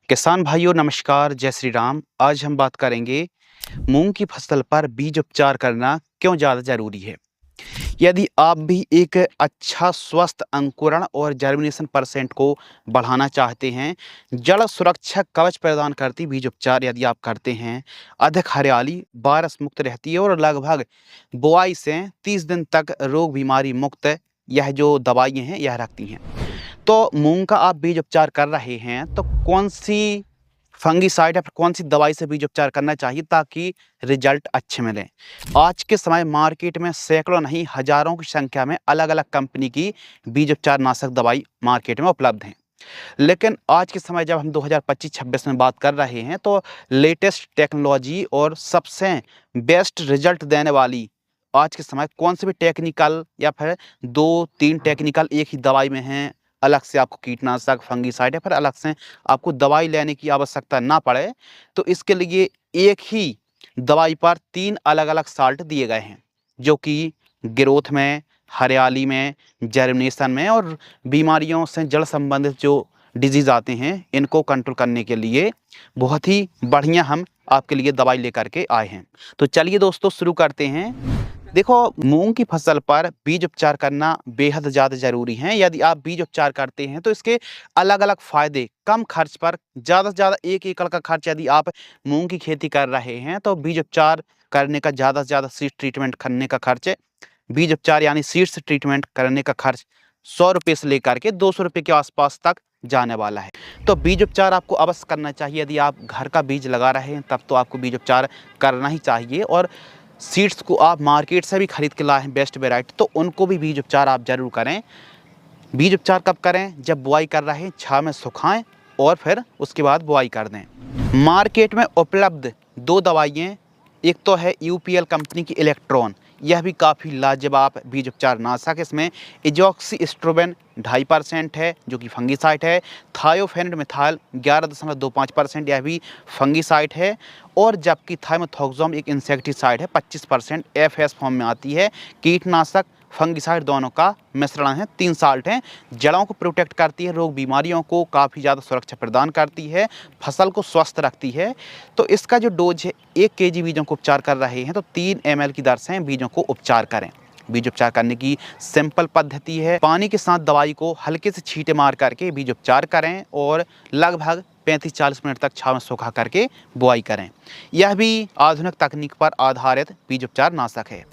किसान भाइयों नमस्कार, जय श्री राम। आज हम बात करेंगे मूंग की फसल पर बीज उपचार करना क्यों ज़्यादा ज़रूरी है। यदि आप भी एक अच्छा स्वस्थ अंकुरण और जर्मिनेशन परसेंट को बढ़ाना चाहते हैं, जड़ सुरक्षा कवच प्रदान करती बीज उपचार यदि आप करते हैं, अधिक हरियाली वायरस मुक्त रहती है और लगभग बुआई से 30 दिन तक रोग बीमारी मुक्त यह जो दवाइयाँ हैं यह रखती हैं। तो मूंग का आप बीज उपचार कर रहे हैं तो कौन सी फंगिसाइड या फिर कौन सी दवाई से बीज उपचार करना चाहिए ताकि रिजल्ट अच्छे मिलें। आज के समय मार्केट में सैकड़ों नहीं हजारों की संख्या में अलग अलग कंपनी की बीज उपचार नाशक दवाई मार्केट में उपलब्ध हैं। लेकिन आज के समय जब हम 2025-26 में बात कर रहे हैं तो लेटेस्ट टेक्नोलॉजी और सबसे बेस्ट रिजल्ट देने वाली आज के समय कौन से भी टेक्निकल या फिर 2-3 टेक्निकल एक ही दवाई में हैं, अलग से आपको कीटनाशक फंगिसाइड या फिर अलग से आपको दवाई लेने की आवश्यकता ना पड़े, तो इसके लिए एक ही दवाई पर 3 अलग अलग साल्ट दिए गए हैं जो कि ग्रोथ में, हरियाली में, जर्मिनेशन में और बीमारियों से जड़ संबंधित जो डिजीज़ आते हैं इनको कंट्रोल करने के लिए बहुत ही बढ़िया हम आपके लिए दवाई लेकर के आए हैं। तो चलिए दोस्तों शुरू करते हैं। देखो, मूंग की फसल पर बीज उपचार करना बेहद ज़्यादा ज़रूरी है। यदि आप बीज उपचार करते हैं तो इसके अलग अलग फ़ायदे, कम खर्च पर ज़्यादा से ज़्यादा 1 एकड़ का खर्च यदि आप मूंग की खेती कर रहे हैं तो बीज उपचार करने का ज़्यादा से ज़्यादा सीड ट्रीटमेंट करने का खर्च, बीज उपचार यानी सीड्स ट्रीटमेंट करने का खर्च 100 रुपये से लेकर के 200 रुपये के आसपास तक जाने वाला है। तो बीज उपचार आपको अवश्य करना चाहिए। यदि आप घर का बीज लगा रहे हैं तब तो आपको बीज उपचार करना ही चाहिए, और सीड्स को आप मार्केट से भी खरीद के लाए हैं बेस्ट वेराइटी तो उनको भी बीज उपचार आप ज़रूर करें। बीज उपचार कब करें? जब बुआई कर रहे हैं, छाँव में सुखाएं और फिर उसके बाद बुआई कर दें। मार्केट में उपलब्ध 2 दवाइयाँ, एक तो है यूपीएल कंपनी की इलेक्ट्रॉन, यह भी काफ़ी लाजवाब बीज उपचार नाशक है। इसमें एजॉक्सिस्ट्रोबिन 2.5% है जो कि फंगिसाइड है, थायोफेनेट मिथाइल 11.25% यह भी फंगिसाइड है, और जबकि थाइमोथोक्सोम एक इंसेक्टिसाइड है 25% एफएस फॉर्म में आती है। कीटनाशक फंगिसाइड दोनों का मिश्रण है, 3 साल्ट हैं। जड़ों को प्रोटेक्ट करती है, रोग बीमारियों को काफ़ी ज़्यादा सुरक्षा प्रदान करती है, फसल को स्वस्थ रखती है। तो इसका जो डोज है, 1 केजी बीजों को उपचार कर रहे हैं तो 3 ml की दर से बीजों को उपचार करें। बीज उपचार करने की सिंपल पद्धति है, पानी के साथ दवाई को हल्के से छींटे मार करके बीज उपचार करें और लगभग 35-40 मिनट तक छाँव में सुखा करके बुआई करें। यह भी आधुनिक तकनीक पर आधारित बीज उपचार नाशक है।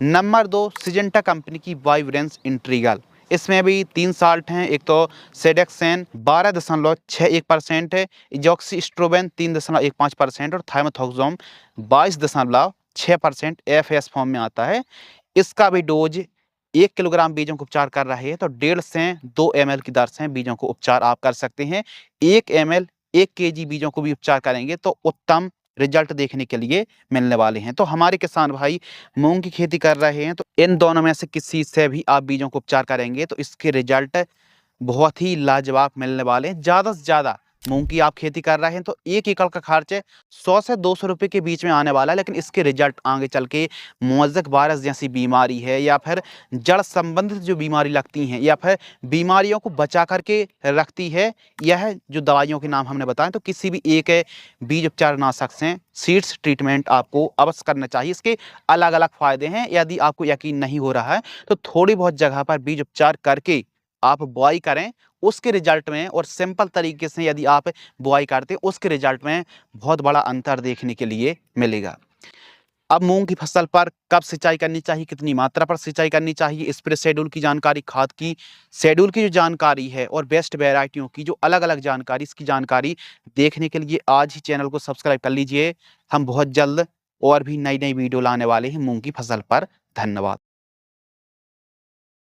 नंबर 2, सिजेंटा कंपनी की वाइब्रेंस इंट्रीगल, इसमें भी 3 साल्ट हैं। एक तो सेडेक्सेन 12.61% है, इजॉक्सिस्ट्रोबिन 3.15% और थाइमोथोक्सोम 22.6% एफएस फॉर्म में आता है। इसका भी डोज 1 किलोग्राम बीजों को उपचार कर रहे हैं तो 1.5 से 2 ml की दर से बीजों को उपचार आप कर सकते हैं। 1 ml 1 केजी बीजों को भी उपचार करेंगे तो उत्तम रिजल्ट देखने के लिए मिलने वाले हैं। तो हमारे किसान भाई मूंग की खेती कर रहे हैं तो इन दोनों में से किसी से भी आप बीजों को उपचार करेंगे तो इसके रिजल्ट बहुत ही लाजवाब मिलने वाले हैं। ज़्यादा से ज़्यादा मूंग की आप खेती कर रहे हैं तो 1 एकड़ का खर्च 100 से 200 रुपये के बीच में आने वाला है, लेकिन इसके रिजल्ट आगे चल के मोज़ेक वायरस जैसी बीमारी है या फिर जड़ संबंधित जो बीमारी लगती हैं या फिर बीमारियों को बचा करके रखती है, यह जो दवाइयों के नाम हमने बताए तो किसी भी एक बीज उपचार नाशक से सीड्स ट्रीटमेंट आपको अवश्य करना चाहिए। इसके अलग अलग फ़ायदे हैं। यदि आपको यकीन नहीं हो रहा है तो थोड़ी बहुत जगह पर बीज उपचार करके आप बुआई करें, उसके रिजल्ट में, और सिंपल तरीके से यदि आप बुआई करते हैं उसके रिजल्ट में बहुत बड़ा अंतर देखने के लिए मिलेगा। अब मूंग की फसल पर कब सिंचाई करनी चाहिए, कितनी मात्रा पर सिंचाई करनी चाहिए, स्प्रे शेड्यूल की जानकारी, खाद की शेड्यूल की जो जानकारी है और बेस्ट वैरायटियों की जो अलग अलग जानकारी, इसकी जानकारी देखने के लिए आज ही चैनल को सब्सक्राइब कर लीजिए। हम बहुत जल्द और भी नई नई वीडियो लाने वाले हैं मूंग की फसल पर। धन्यवाद।